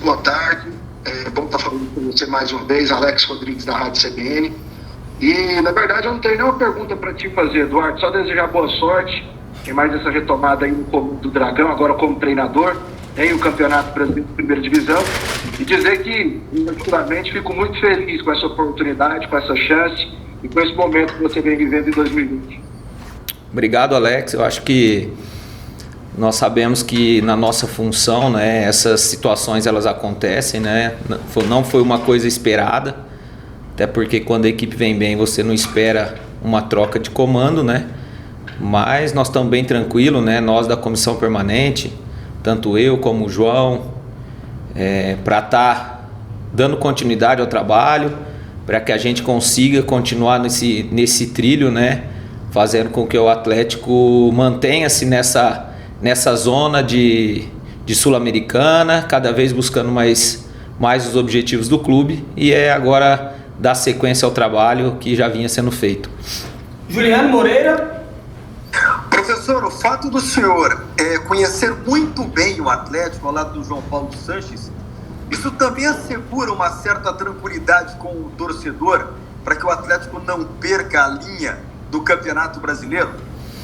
boa tarde. É bom estar falando com você mais uma vez, Alex Rodrigues da Rádio CBN. E, na verdade, eu não tenho nenhuma pergunta para te fazer, Eduardo. Só desejar boa sorte em mais essa retomada aí no comando do Dragão, agora como treinador, em o Campeonato Brasileiro de Primeira Divisão. E dizer que, particularmente, fico muito feliz com essa oportunidade, com essa chance e com esse momento que você vem vivendo em 2020. Obrigado, Alex. Eu acho que nós sabemos que na nossa função, né, essas situações elas acontecem, né? Não foi uma coisa esperada, até porque quando a equipe vem bem você não espera uma troca de comando, né? Mas nós estamos bem tranquilos, né? Nós da comissão permanente, tanto eu como o João, para estar dando continuidade ao trabalho, para que a gente consiga continuar nesse trilho, né? Fazendo com que o Atlético mantenha-se nessa zona de Sul-Americana, cada vez buscando mais os objetivos do clube, e agora dar sequência ao trabalho que já vinha sendo feito. Juliano Moreira. Professor, o fato do senhor conhecer muito bem o Atlético ao lado do João Paulo Sanches, isso também assegura uma certa tranquilidade com o torcedor para que o Atlético não perca a linha do Campeonato Brasileiro?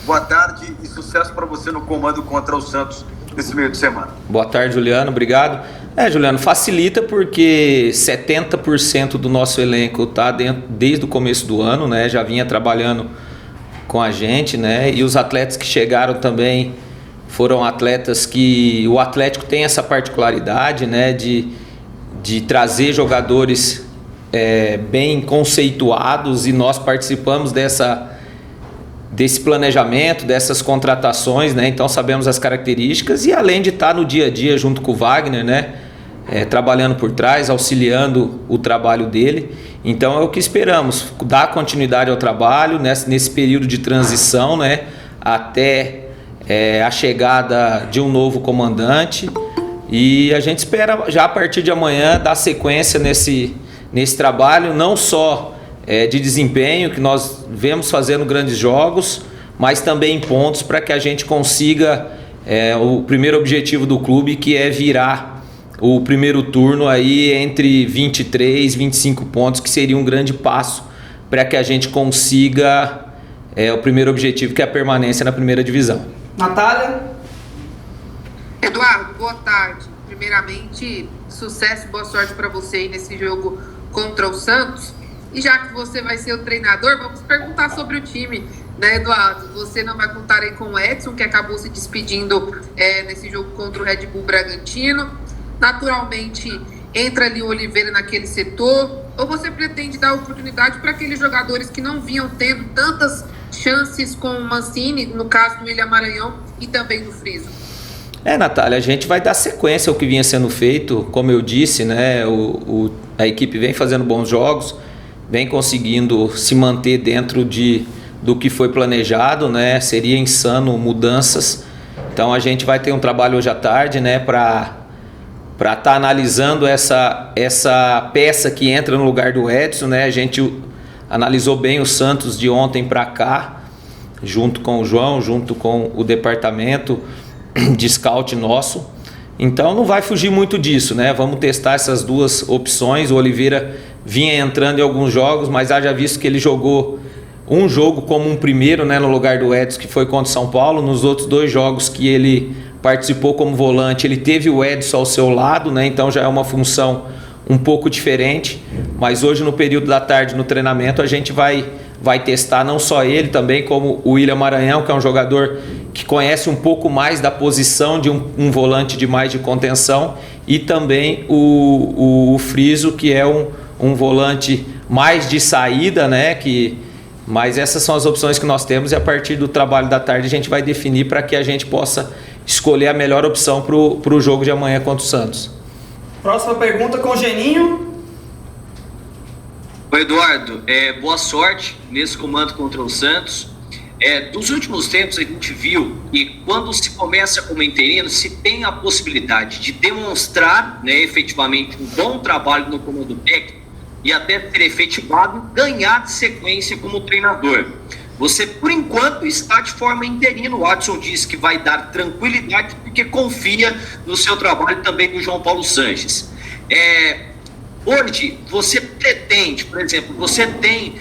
Boa tarde e sucesso para você no comando contra o Santos nesse meio de semana. Boa tarde, Juliano, obrigado. Juliano, facilita porque 70% do nosso elenco está dentro desde o começo do ano, né? Já vinha trabalhando com a gente, né? E os atletas que chegaram também foram atletas que o Atlético tem essa particularidade, né? De trazer jogadores bem conceituados, e nós participamos desse planejamento, dessas contratações, né? Então sabemos as características, e além de estar no dia a dia junto com o Wagner, né? Trabalhando por trás, auxiliando o trabalho dele. Então é o que esperamos, dar continuidade ao trabalho nesse período de transição, né? Até a chegada de um novo comandante, e a gente espera já a partir de amanhã dar sequência nesse trabalho, não só de desempenho, que nós vemos fazendo grandes jogos, mas também em pontos, para que a gente consiga o primeiro objetivo do clube, que é virar o primeiro turno aí entre 23 e 25 pontos, que seria um grande passo para que a gente consiga o primeiro objetivo, que é a permanência na primeira divisão. Natália? Eduardo, boa tarde. Primeiramente, sucesso e boa sorte para você aí nesse jogo contra o Santos. E já que você vai ser o treinador, vamos perguntar sobre o time, né, Eduardo? Você não vai contar aí com o Edson, que acabou se despedindo nesse jogo contra o Red Bull Bragantino. Naturalmente, entra ali o Oliveira naquele setor, ou você pretende dar oportunidade para aqueles jogadores que não vinham tendo tantas chances com o Mancini, no caso do William Maranhão e também do Friso? Natália, a gente vai dar sequência ao que vinha sendo feito. Como eu disse, né, a equipe vem fazendo bons jogos, vem conseguindo se manter dentro do que foi planejado, né? Seria insano mudanças. Então a gente vai ter um trabalho hoje à tarde, né, para estar analisando essa peça que entra no lugar do Edson, né? A gente analisou bem o Santos de ontem para cá, junto com o João, junto com o departamento de scout nosso. Então não vai fugir muito disso, né? Vamos testar essas duas opções. O Oliveira vinha entrando em alguns jogos, mas haja visto que ele jogou um jogo como um primeiro, né, no lugar do Edson, que foi contra o São Paulo. Nos outros 2 jogos que ele participou como volante, ele teve o Edson ao seu lado, né? Então já é uma função um pouco diferente. Mas hoje, no período da tarde, no treinamento, a gente vai testar não só ele, também como o William Maranhão, que é um jogador que conhece um pouco mais da posição de um volante de mais de contenção, e também o Friso, que é um volante mais de saída, né? Mas essas são as opções que nós temos, e a partir do trabalho da tarde a gente vai definir para que a gente possa escolher a melhor opção para o jogo de amanhã contra o Santos. Próxima pergunta com o Geninho. Oi, Eduardo, boa sorte nesse comando contra o Santos. Dos últimos tempos a gente viu que quando se começa como interino, se tem a possibilidade de demonstrar, né, efetivamente um bom trabalho no comando técnico, e até ter efetivado ganhar de sequência como treinador. Você, por enquanto, está de forma interina. O Watson disse que vai dar tranquilidade porque confia no seu trabalho também do João Paulo Sanches. Hoje, você pretende, por exemplo, você tem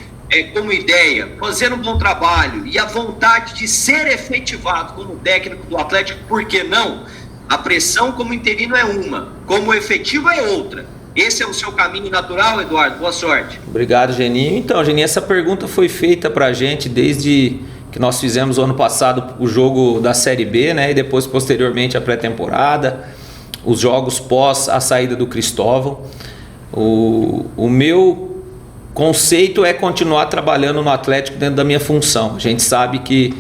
como ideia fazer um bom trabalho e a vontade de ser efetivado como técnico do Atlético, por que não? A pressão como interino é uma, como efetivo é outra. Esse é o seu caminho natural, Eduardo? Boa sorte. Obrigado, Geninho. Então, Geninho, essa pergunta foi feita para a gente desde que nós fizemos o ano passado o jogo da Série B, né? E depois, posteriormente, a pré-temporada, os jogos pós a saída do Cristóvão. O meu conceito é continuar trabalhando no Atlético dentro da minha função. A gente sabe que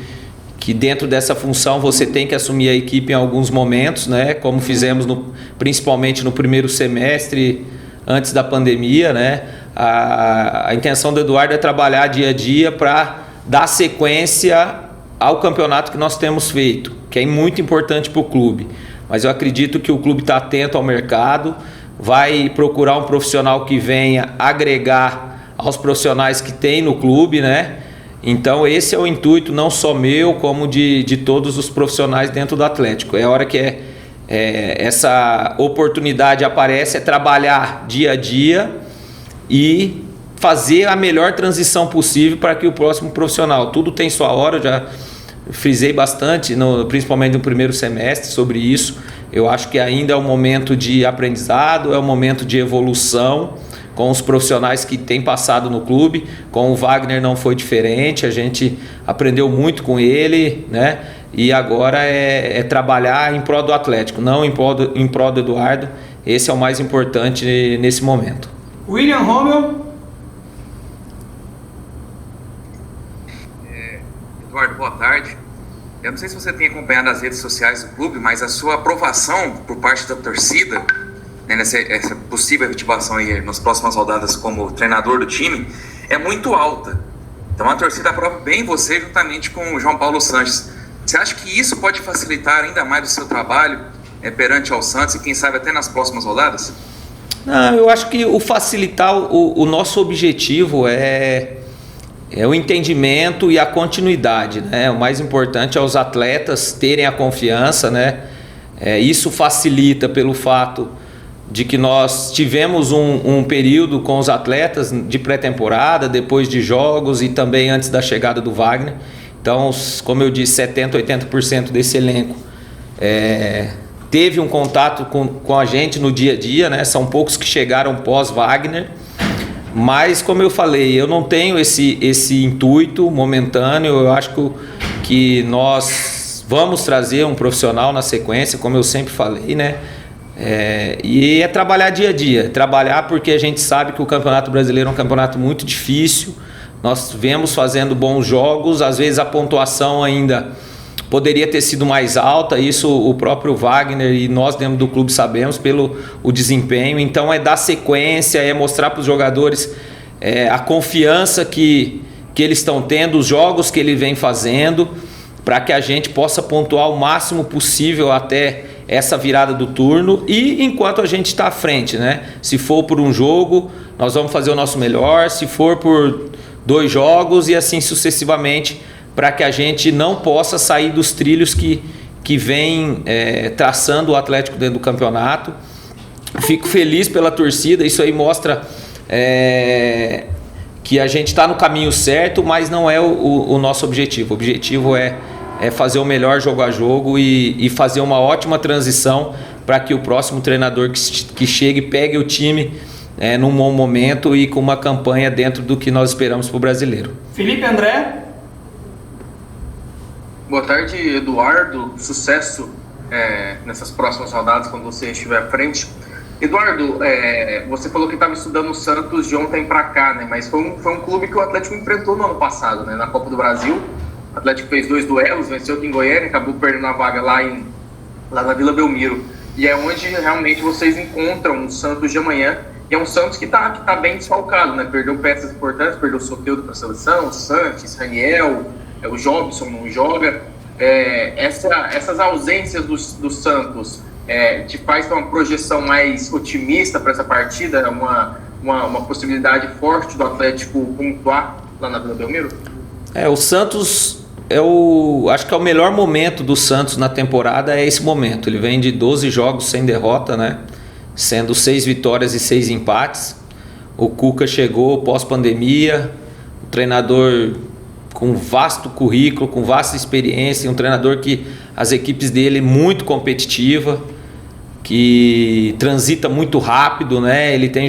dentro dessa função você tem que assumir a equipe em alguns momentos, né? Como fizemos principalmente no primeiro semestre, antes da pandemia, né? A intenção do Eduardo é trabalhar dia a dia para dar sequência ao campeonato que nós temos feito, que é muito importante para o clube. Mas eu acredito que o clube está atento ao mercado, vai procurar um profissional que venha agregar aos profissionais que tem no clube, né? Então esse é o intuito não só meu, como de todos os profissionais dentro do Atlético. É a hora que essa oportunidade aparece, é trabalhar dia a dia e fazer a melhor transição possível para que o próximo profissional, tudo tem sua hora, eu já frisei bastante, principalmente no primeiro semestre sobre isso. Eu acho que ainda é um momento de aprendizado, é um momento de evolução com os profissionais que têm passado no clube. Com o Wagner não foi diferente, a gente aprendeu muito com ele, né? E agora é trabalhar em prol do Atlético, não em prol do Eduardo. Esse é o mais importante nesse momento. William Romeu. Eduardo, boa tarde. Eu não sei se você tem acompanhado as redes sociais do clube, mas a sua aprovação por parte da torcida, né, essa possível efetivação aí nas próximas rodadas como treinador do time, é muito alta. Então a torcida aprova bem você juntamente com o João Paulo Sanches. Você acha que isso pode facilitar ainda mais o seu trabalho perante ao Santos e quem sabe até nas próximas rodadas? Não, eu acho que o facilitar, o nosso objetivo é o entendimento e a continuidade, né? O mais importante é os atletas terem a confiança, né? Isso facilita pelo fato de que nós tivemos um período com os atletas de pré-temporada, depois de jogos e também antes da chegada do Wagner. Então, como eu disse, 70%, 80% desse elenco teve um contato com a gente no dia a dia, né? São poucos que chegaram pós-Wagner. Mas, como eu falei, eu não tenho esse intuito momentâneo. Eu acho que nós vamos trazer um profissional na sequência, como eu sempre falei, né? E é trabalhar dia a dia. Trabalhar porque a gente sabe que o Campeonato Brasileiro é um campeonato muito difícil. Nós vemos fazendo bons jogos. Às vezes a pontuação ainda poderia ter sido mais alta. Isso o próprio Wagner e nós dentro do clube sabemos pelo o desempenho. Então é dar sequência, é mostrar para os jogadores a confiança que eles estão tendo, os jogos que ele vem fazendo, para que a gente possa pontuar o máximo possível até essa virada do turno. E enquanto a gente está à frente, né? Se for por um jogo, nós vamos fazer o nosso melhor. Se for por 2 jogos e assim sucessivamente, para que a gente não possa sair dos trilhos que vem traçando o Atlético dentro do campeonato. Fico feliz pela torcida, isso aí mostra que a gente está no caminho certo, mas não é o nosso objetivo. O objetivo é fazer o melhor jogo a jogo e fazer uma ótima transição para que o próximo treinador que chegue pegue o time num bom momento e com uma campanha dentro do que nós esperamos para o brasileiro. Felipe André. Boa tarde, Eduardo. Sucesso nessas próximas rodadas quando você estiver à frente. Eduardo, você falou que estava estudando o Santos de ontem para cá, né? Mas foi um clube que o Atlético enfrentou no ano passado, né? Na Copa do Brasil. O Atlético fez 2 duelos, venceu aqui em Goiânia, acabou perdendo a vaga lá na Vila Belmiro. E é onde realmente vocês encontram o Santos de amanhã. E é um Santos que tá bem desfalcado, né? Perdeu peças importantes, perdeu o Soteldo para a seleção, o Sanches, Raniel, o Jobson não joga. Essas ausências do Santos te faz ter uma projeção mais otimista para essa partida, uma possibilidade forte do Atlético pontuar lá na Vila Belmiro? O Santos acho que é o melhor momento do Santos na temporada, é esse momento. Ele vem de 12 jogos sem derrota, né? Sendo 6 vitórias e 6 empates. O Cuca chegou pós-pandemia, um treinador com vasto currículo, com vasta experiência, um treinador que as equipes dele muito competitiva, que transita muito rápido, né? Ele tem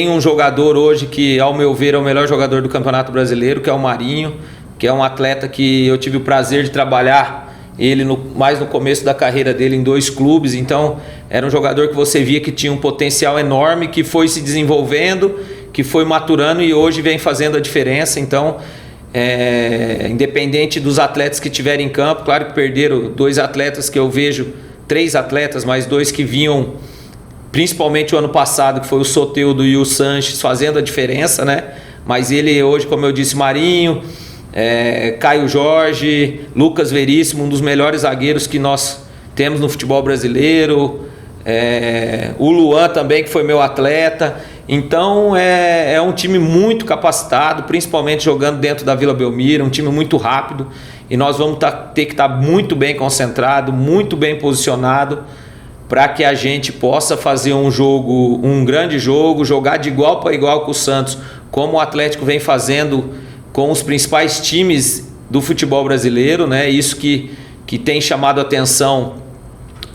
um jogador hoje que, ao meu ver, é o melhor jogador do Campeonato Brasileiro, que é o Marinho, que é um atleta que eu tive o prazer de trabalhar ele mais no começo da carreira dele em 2 clubes. Então era um jogador que você via que tinha um potencial enorme, que foi se desenvolvendo, que foi maturando e hoje vem fazendo a diferença. Então, independente dos atletas que tiverem em campo, claro que perderam 2 atletas que eu vejo, 3 atletas, mas 2 que vinham principalmente o ano passado, que foi o Soteldo e o Sanches, fazendo a diferença, né? Mas ele hoje, como eu disse, Marinho, Caio Jorge, Lucas Veríssimo, um dos melhores zagueiros que nós temos no futebol brasileiro, o Luan também, que foi meu atleta. Então é um time muito capacitado, principalmente jogando dentro da Vila Belmiro, um time muito rápido, e nós vamos ter que estar muito bem concentrado, muito bem posicionado, para que a gente possa fazer um grande jogo, jogar de igual para igual com o Santos, como o Atlético vem fazendo com os principais times do futebol brasileiro, né? Isso que tem chamado a atenção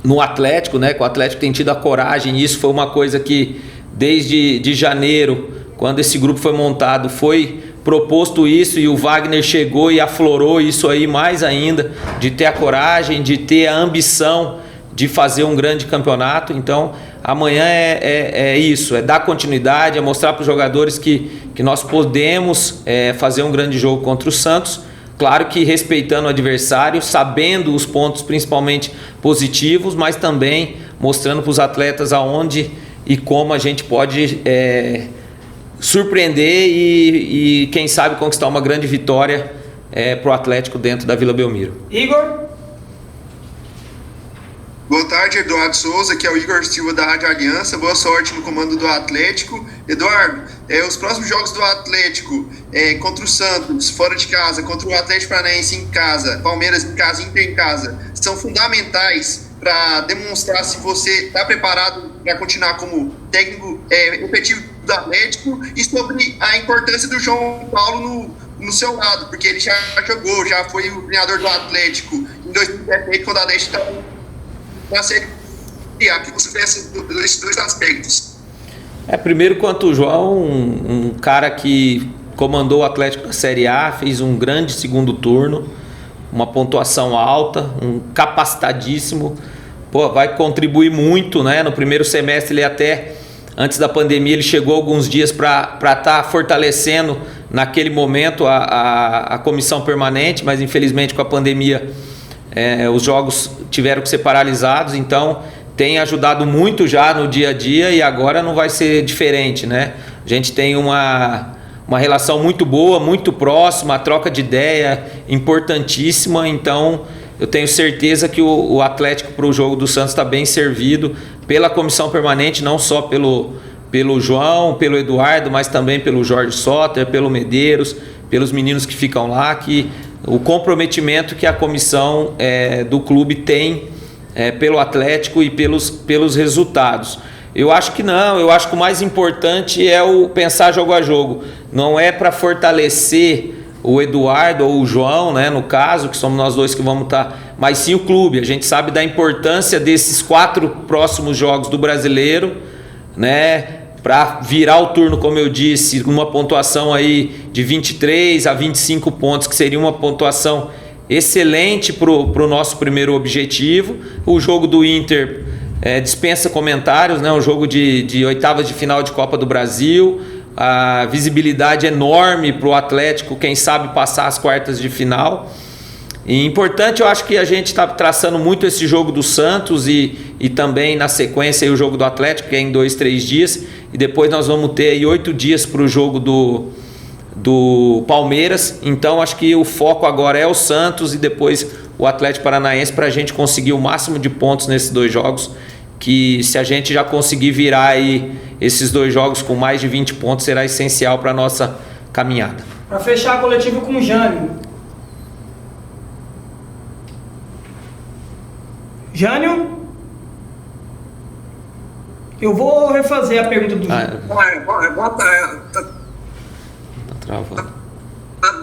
no Atlético, né? Que o Atlético tem tido a coragem, e isso foi uma coisa que desde de janeiro, quando esse grupo foi montado, foi proposto isso, e o Wagner chegou e aflorou isso aí mais ainda, de ter a coragem, de ter a ambição de fazer um grande campeonato. Então amanhã é isso, é dar continuidade, é mostrar para os jogadores que nós podemos fazer um grande jogo contra o Santos, claro que respeitando o adversário, sabendo os pontos principalmente positivos, mas também mostrando para os atletas aonde e como a gente pode surpreender e quem sabe conquistar uma grande vitória para o Atlético dentro da Vila Belmiro. Igor? Boa tarde, Eduardo Souza, que é o Igor Silva da Rádio Aliança. Boa sorte no comando do Atlético. Eduardo, os próximos jogos do Atlético, contra o Santos, fora de casa, contra o Atlético Paranaense em casa, Palmeiras em casa, Inter em casa, são fundamentais para demonstrar se você está preparado para continuar como técnico efetivo do Atlético, e sobre a importância do João Paulo no seu lado, porque ele já jogou, já foi o treinador do Atlético em 2017, quando o Atlético estava na Série A, que você vê esses 2 aspectos. Primeiro, quanto o João, um cara que comandou o Atlético na Série A, fez um grande segundo turno, uma pontuação alta, um capacitadíssimo, vai contribuir muito, né? No primeiro semestre ele até, antes da pandemia, ele chegou alguns dias para estar fortalecendo naquele momento a comissão permanente, mas infelizmente com a pandemia os jogos tiveram que ser paralisados, então tem ajudado muito já no dia a dia, e agora não vai ser diferente, né? A gente tem uma relação muito boa, muito próxima, a troca de ideia importantíssima, então eu tenho certeza que o Atlético para o jogo do Santos está bem servido pela comissão permanente, não só pelo João, pelo Eduardo, mas também pelo Jorge Soter, pelo Medeiros, pelos meninos que ficam lá, que o comprometimento que a comissão do clube tem pelo Atlético e pelos resultados. Eu acho que não, eu acho que o mais importante é o pensar jogo a jogo. Não é para fortalecer o Eduardo ou o João, né, no caso, que somos nós dois que vamos estar, mas sim o clube. A gente sabe da importância desses 4 próximos jogos do Brasileiro, né, para virar o turno, como eu disse, uma pontuação aí de 23 a 25 pontos, que seria uma pontuação excelente para o nosso primeiro objetivo. O jogo do Inter dispensa comentários, né? Um jogo de oitavas de final de Copa do Brasil, a visibilidade enorme para o Atlético, quem sabe passar as quartas de final. E importante, eu acho que a gente está traçando muito esse jogo do Santos e também na sequência aí o jogo do Atlético, que é em 2, 3 dias, e depois nós vamos ter aí 8 dias para o jogo do Palmeiras. Então acho que o foco agora é o Santos e depois o Atlético Paranaense, para a gente conseguir o máximo de pontos nesses 2 jogos, que se a gente já conseguir virar aí esses 2 jogos com mais de 20 pontos, será essencial para a nossa caminhada. Para fechar a coletiva com o Jânio. Jânio? Eu vou refazer a pergunta do Jânio. Boa tarde. Tá travando.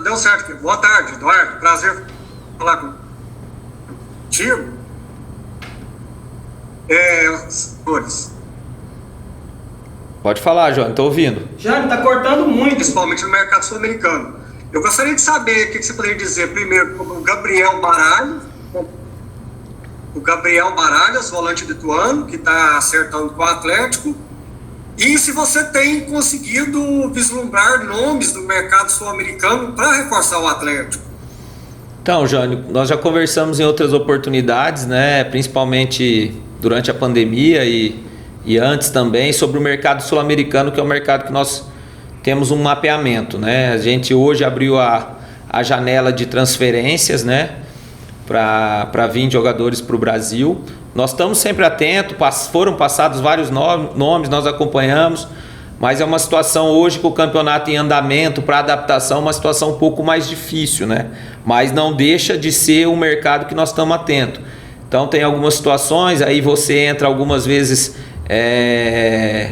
Deu certo aqui. Boa tarde, Eduardo. Prazer falar contigo. Senhores, Pode falar, Jânio, tô ouvindo. Jânio, tá cortando muito. principalmente no mercado sul-americano. Eu gostaria de saber o que você poderia dizer primeiro sobre o Gabriel Baralhas, volante lituano, que está acertando com o Atlético, e se você tem conseguido vislumbrar nomes do mercado sul-americano para reforçar o Atlético. Então, Jânio, nós já conversamos em outras oportunidades, né, principalmente durante a pandemia e antes também, sobre o mercado sul-americano, que é o mercado que nós temos um mapeamento, né? A gente hoje abriu a janela de transferências, né, para 20 jogadores para o Brasil. Nós estamos sempre atentos, foram passados vários nomes, nós acompanhamos, mas é uma situação hoje com o campeonato em andamento, para adaptação, uma situação um pouco mais difícil, né? Mas não deixa de ser um mercado que nós estamos atentos. Então tem algumas situações, aí você entra algumas vezes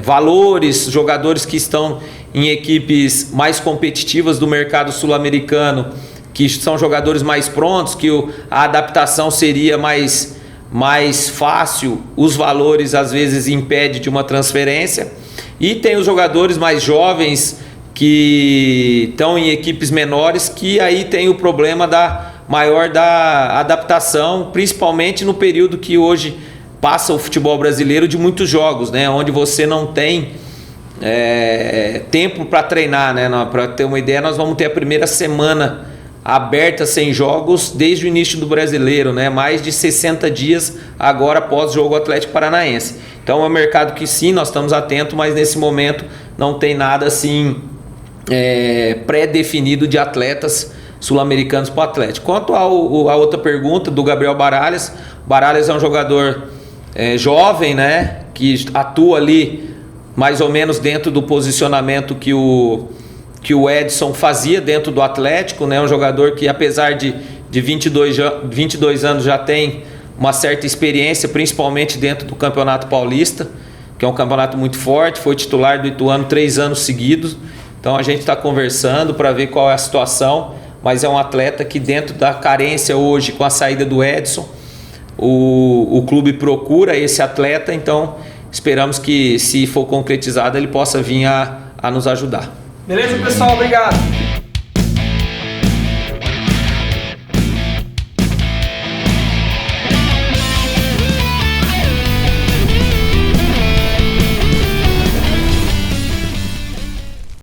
valores, jogadores que estão em equipes mais competitivas do mercado sul-americano, que são jogadores mais prontos, que a adaptação seria mais fácil, os valores às vezes impedem de uma transferência. E tem os jogadores mais jovens que estão em equipes menores, que aí tem o problema maior da adaptação, principalmente no período que hoje passa o futebol brasileiro de muitos jogos, né? Onde você não tem tempo para treinar, né? Para ter uma ideia, nós vamos ter a primeira semana aberta sem jogos desde o início do brasileiro, né? Mais de 60 dias agora após o jogo Atlético Paranaense. Então é um mercado que sim, nós estamos atentos, mas nesse momento não tem nada assim pré-definido de atletas sul-americanos para o Atlético. Quanto a outra pergunta do Gabriel Baralhas, Baralhas é um jogador jovem, né? Que atua ali mais ou menos dentro do posicionamento que o Edson fazia dentro do Atlético, né? Um jogador que, apesar de 22 anos, já tem uma certa experiência, principalmente dentro do Campeonato Paulista, que é um campeonato muito forte, foi titular do Ituano 3 anos seguidos. Então a gente está conversando para ver qual é a situação, mas é um atleta que, dentro da carência hoje, com a saída do Edson, o clube procura esse atleta, então esperamos que, se for concretizado, ele possa vir a nos ajudar. Beleza, pessoal? Obrigado.